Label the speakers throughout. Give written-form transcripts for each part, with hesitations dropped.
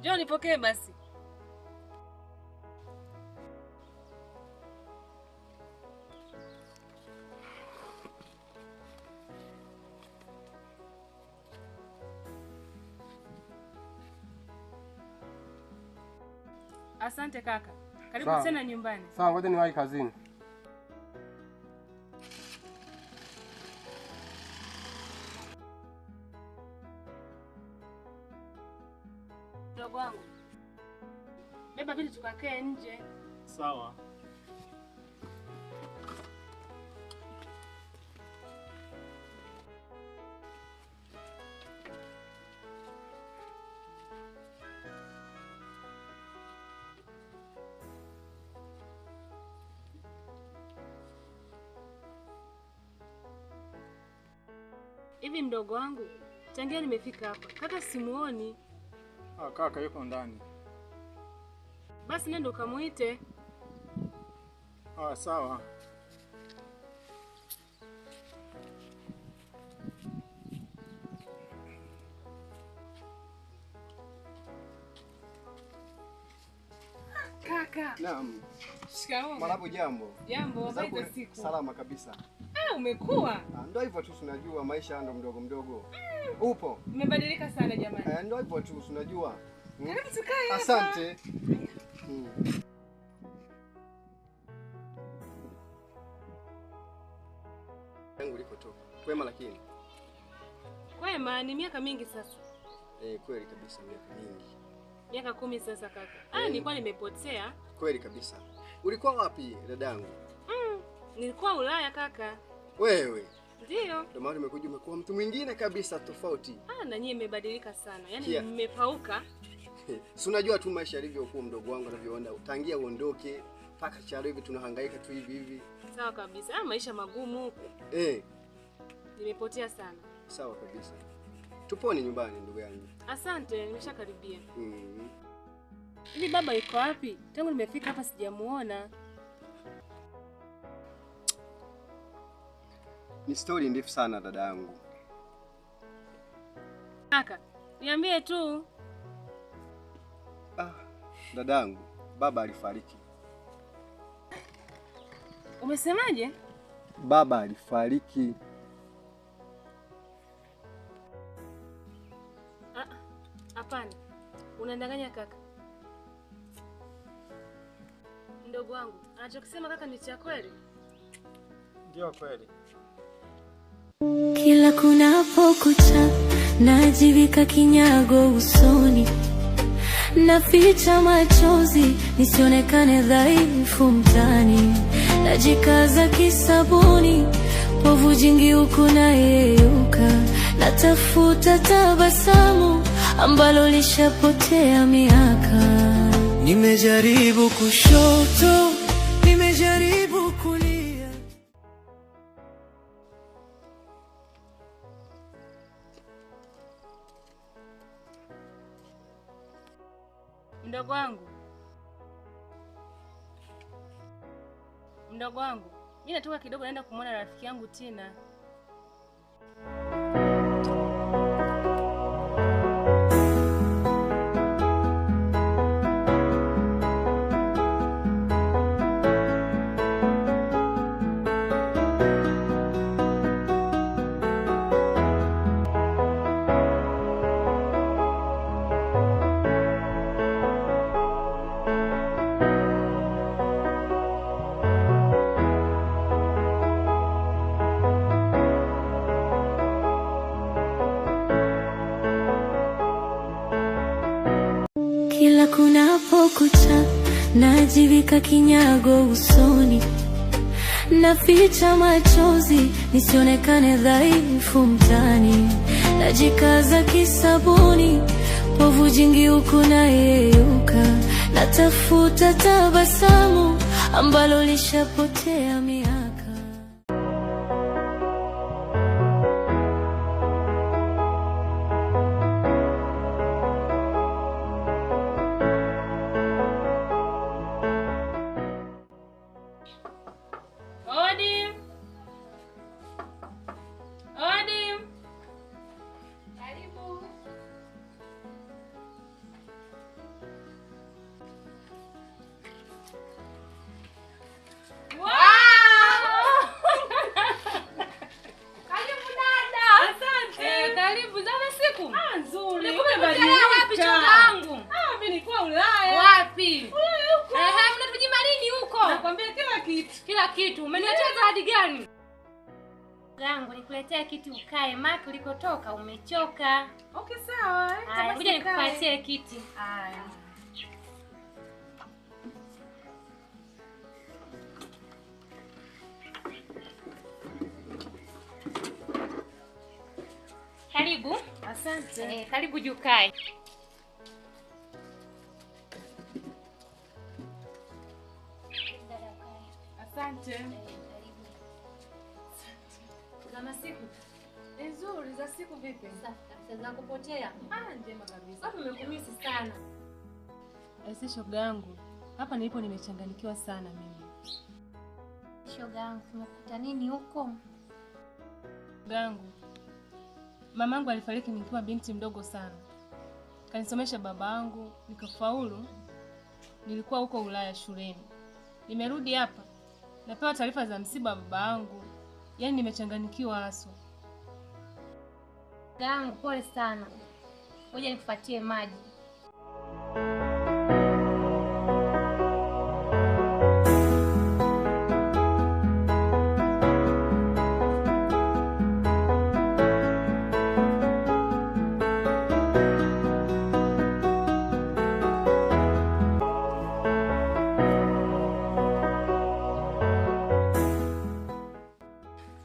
Speaker 1: Njoo nipokee basi. Asante kaka. Karibu tena nyumbani.
Speaker 2: Sawa, ngoja niwahi kazini.
Speaker 1: Ndugu wangu. Beba vitu tukakae nje.
Speaker 3: Sawa.
Speaker 1: Hivi mdogo wangu, tangia nimefika hapa, kaka simuoni.
Speaker 3: Kaka yuko ndani.
Speaker 1: Basi nenda ukamuite.
Speaker 3: Sawa.
Speaker 1: Kaka.
Speaker 4: Naam.
Speaker 1: Shikamoo.
Speaker 4: Malabu jambo.
Speaker 1: Jambo, habari za siku?
Speaker 4: Salama kabisa.
Speaker 1: Umekuwa?
Speaker 4: Ndio hivyo tu tunajua maisha ndo mdogo mdogo. Upo?
Speaker 1: Umebadilika sana jamani.
Speaker 4: Ndio hivyo tu tunajua.
Speaker 1: Karibu tukae hapa.
Speaker 4: Asante. Yangu liko toka. Kwema lakini.
Speaker 1: Kwema ni miaka mingi sasa.
Speaker 4: Kweli kabisa miaka mingi.
Speaker 1: Miaka 10 sasa kaka. Nilikuwa nimepotea.
Speaker 4: Kweli kabisa. Ulikuwa wapi dadangu?
Speaker 1: Nilikuwa Ulaya kaka.
Speaker 4: Wewe?
Speaker 1: Ndio.
Speaker 4: Ndio maana umekuja umekuwa mtu mwingine kabisa tofauti.
Speaker 1: Na nyie mmebadilika sana. Yaani mmepauka.
Speaker 4: Si unajua tu maisha yalivyokuwa mdogo wangu anavyoona. Tangia uondoke mpaka charo hivi tunahangaika tu hivi.
Speaker 1: Sawa kabisa. Maisha magumu huko. Nimepotea sana.
Speaker 4: Sawa kabisa. Tuponi nyumbani ndugu yangu.
Speaker 1: Asante, nimeshakaribia. Hivi baba yuko wapi? Tangu nimefika hapa sijamuona.
Speaker 4: Ni story ndefu sana dada yangu.
Speaker 1: Kaka, niambie tu.
Speaker 4: Dada yangu, baba alifariki.
Speaker 1: Umesemaje?
Speaker 4: Baba alifariki.
Speaker 1: Hapana. Unadanganya kaka. Ndugu wangu, anachokisema kaka ni cha kweli?
Speaker 3: Ndio kweli.
Speaker 5: Kila kunapokucha najivika kinyago usoni, naficha machozi nisionekane dhaifu mtani, najikaza kisabuni povu jingi huku nayeyuka, natafuta tabasamu ambalo lishapotea miaka. Nimejaribu kushoto, nimejaribu kulia.
Speaker 1: Mdogo wangu, mimi natoka kidogo naenda kumwona rafiki yangu Tina.
Speaker 5: Kila kunapokucha najivika kinyago usoni, naficha machozi nisionekane dhaifu mtani, najikaza kisabuni povu jingi huku nayeyuka, natafuta tabasamu ambalo lishapotea miaka.
Speaker 1: kila kitu. Umeniachia zawadi gani?
Speaker 2: Gangu nikuletea kiti ukae, maki ulikotoka umechoka.
Speaker 1: Okay, sawa.
Speaker 2: Haya, kuja nikupatie kiti.
Speaker 1: Haya.
Speaker 2: Karibu.
Speaker 1: Asante.
Speaker 2: Karibu jukae.
Speaker 1: Asante.
Speaker 2: Za masiku
Speaker 1: Nzuri, za siku vipi?
Speaker 2: safi za kupotea.
Speaker 1: Njema kabisa.
Speaker 2: Watu wamekumisi sana.
Speaker 1: Aise shoga yangu, hapa nilipo nimechanganyikiwa sana mimi.
Speaker 2: Shoga yangu, tumekuta nini huko?
Speaker 1: Shoga yangu, mamangu alifariki nikiwa binti mdogo sana. Kanisomesha babangu, nikafaulu. Nilikuwa huko Ulaya shuleni. Nimerudi hapa, napewa taarifa za msiba wa babangu. Yaani nimechanganyikiwa haso.
Speaker 2: Gangu, pole sana. Ngoja nikupatie maji.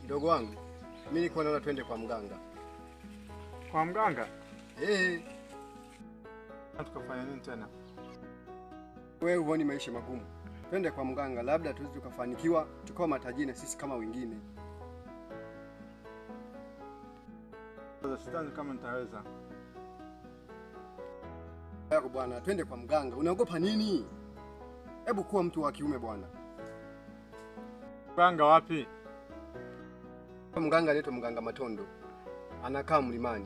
Speaker 4: Mdogo wangu, mimi niko naona twende kwa mganga.
Speaker 3: Kwa mganga?
Speaker 4: Tukafanya nini tena? Wewe huoni maisha magumu? Twende kwa mganga, labda tuweze tukafanikiwa, tukawa matajiri sisi kama wengine.
Speaker 3: Sidhani kama nitaweza.
Speaker 4: Yako bwana, twende kwa mganga. Unaogopa nini? Hebu kuwa mtu wa kiume bwana.
Speaker 3: Mganga wapi?
Speaker 4: Mganga anaitwa Mganga Matondo. Anakaa mlimani.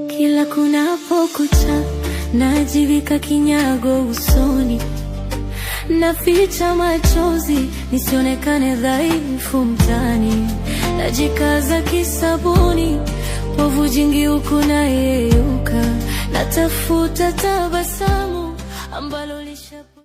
Speaker 5: Kila kunapokucha najivika kinyago usoni, naficha machozi nisionekane dhaifu mtani, najikaza kisabuni, povu jingi huku nayeyuka, natafuta tabasamu ambalo lishapo.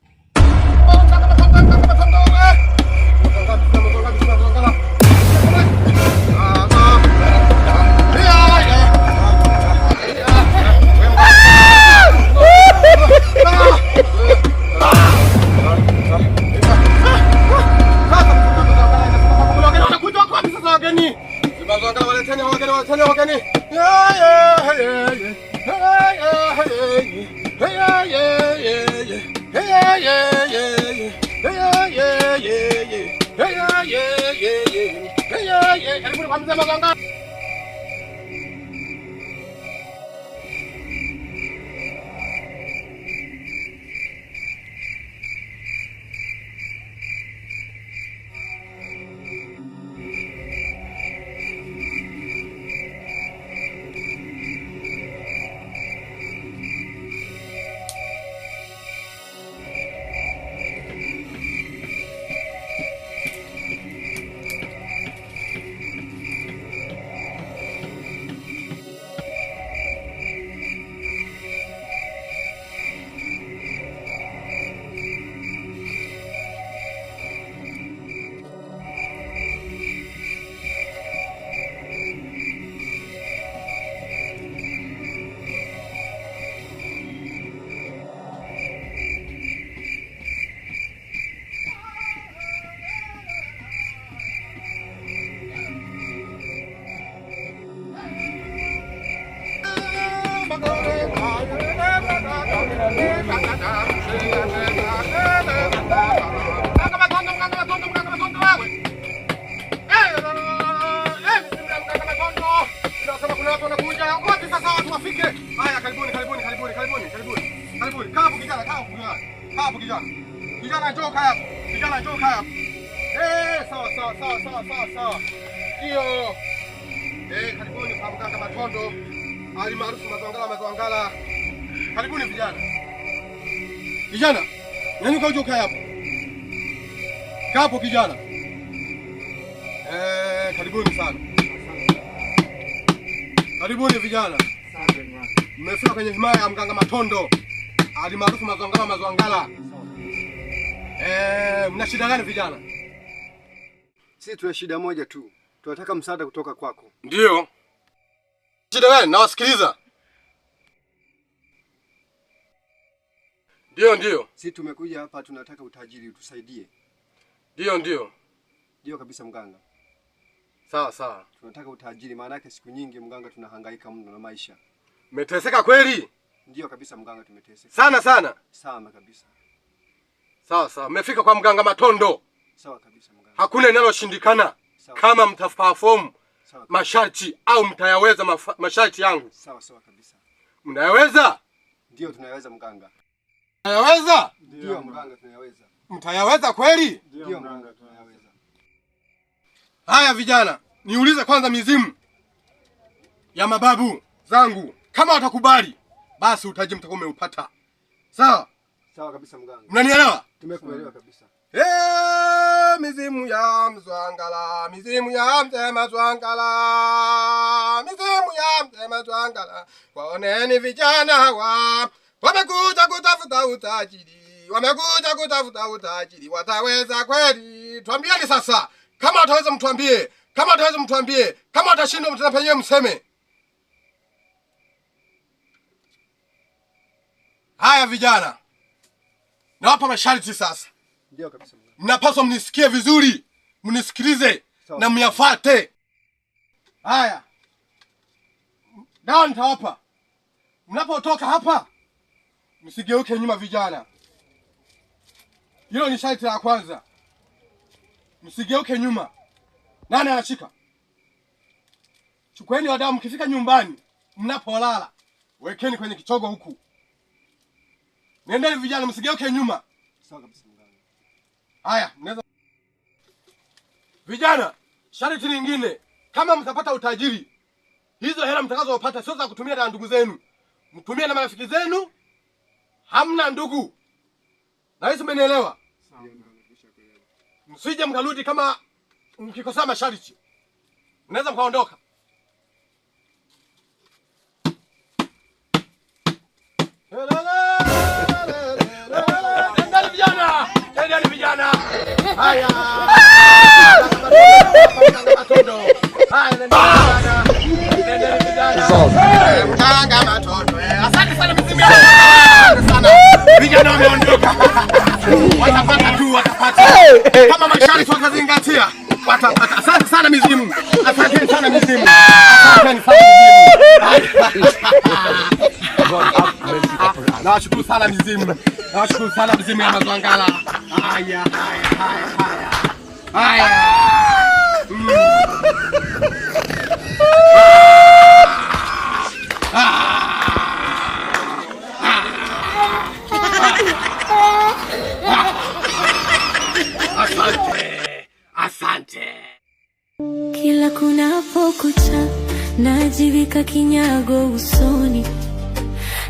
Speaker 4: Kijana njoo kaya. Kijana njoo kaya. Sawa. Ndio. Karibuni kwa Mganga Matondo. Ali maarufu Mazwangala. Karibuni vijana. Kijana, nyanyuka uje kaya hapo. Kaa hapo kijana. Karibuni sana. Karibuni vijana. Mmefika kwenye himaya ya Mganga Matondo. Ali maarufu Mazwangala.
Speaker 6: mna shida gani vijana?
Speaker 4: Sisi tuna shida moja tu. Tunataka msaada kutoka kwako.
Speaker 6: Ndio. Shida gani? Nawasikiliza. Ndio.
Speaker 4: Sisi tumekuja hapa tunataka utajiri utusaidie.
Speaker 6: Ndio.
Speaker 4: Ndio kabisa mganga.
Speaker 6: Sawa.
Speaker 4: Tunataka utajiri, maana yake siku nyingi mganga tunahangaika mno na maisha.
Speaker 6: Umeteseka kweli?
Speaker 4: Ndio kabisa mganga, tumeteseka.
Speaker 6: Sana
Speaker 4: kabisa.
Speaker 6: Sawa. Mmefika kwa mganga Matondo.
Speaker 4: Sawa kabisa mganga.
Speaker 6: Hakuna linaloshindikana kama mtafahamu masharti au mtayaweza masharti yangu.
Speaker 4: Sawa kabisa.
Speaker 6: Mnayaweza?
Speaker 4: Ndio tunayaweza mganga.
Speaker 6: Mnayaweza?
Speaker 4: Ndio mganga tunayaweza.
Speaker 6: Mtayaweza kweli?
Speaker 4: Ndio mganga tunayaweza.
Speaker 6: Haya vijana, niulize kwanza mizimu ya mababu zangu. Kama watakubali, basi utaji mtakuwa umeupata. Sawa
Speaker 4: kabisa mganga.
Speaker 6: Mnanielewa?
Speaker 4: Tumekuelewa kabisa.
Speaker 6: Mizimu ya Mzwangala, mizimu ya Mtema Zwangala, mizimu ya Mtema Zwangala. Waoneni vijana hawa, wamekuja kutafuta utajiri, wataweza kweli? Tuambieni sasa, kama wataweza mtuambie, kama watashindwa mtana penyewe mseme. Haya vijana, nawapa masharti sasa.
Speaker 4: Ndio kabisa.
Speaker 6: Mnapaswa mnisikie vizuri, mnisikilize na myafuate. Haya. Dawa nitawapa. Mnapotoka hapa, msigeuke nyuma vijana. Hilo ni sharti la kwanza. Msigeuke nyuma. Nani anashika? Chukueni wadamu, mkifika nyumbani, mnapolala, wekeni kwenye kichogo huku. Nendeni vijana, msigeuke nyuma.
Speaker 4: Sawa kabisa mganga.
Speaker 6: Haya, mnaweza. Vijana, sharti lingine, kama mtapata utajiri, hizo hela mtakazopata sio za kutumia na ndugu zenu. Mtumie na marafiki zenu. Hamna ndugu. Na hizo mmenielewa?
Speaker 4: Sawa.
Speaker 6: Msije mkarudi kama mkikosa masharti. Mnaweza mkaondoka. Endeni vijana. Haya. Matondo. Haya, endeni vijana. Mtanga Matondo. Asante sana mzima. Vijana wameondoka. Watapata. Kama masharti wakazingatia, watapata. Asante sana mizimu. Asante sana mizimu. Nawashukuru sana mizimu. Nawashukuru sana mizimu ya Mazwangala. Haya. Asante.
Speaker 5: Kila kunapokucha najivika kinyago usoni,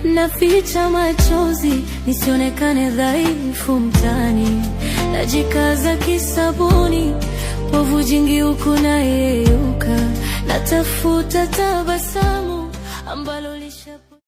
Speaker 5: naficha machozi nisionekane dhaifu mtani, najikaza kisabuni, povu jingi huku nayeyuka, natafuta tabasamu ambalo lisha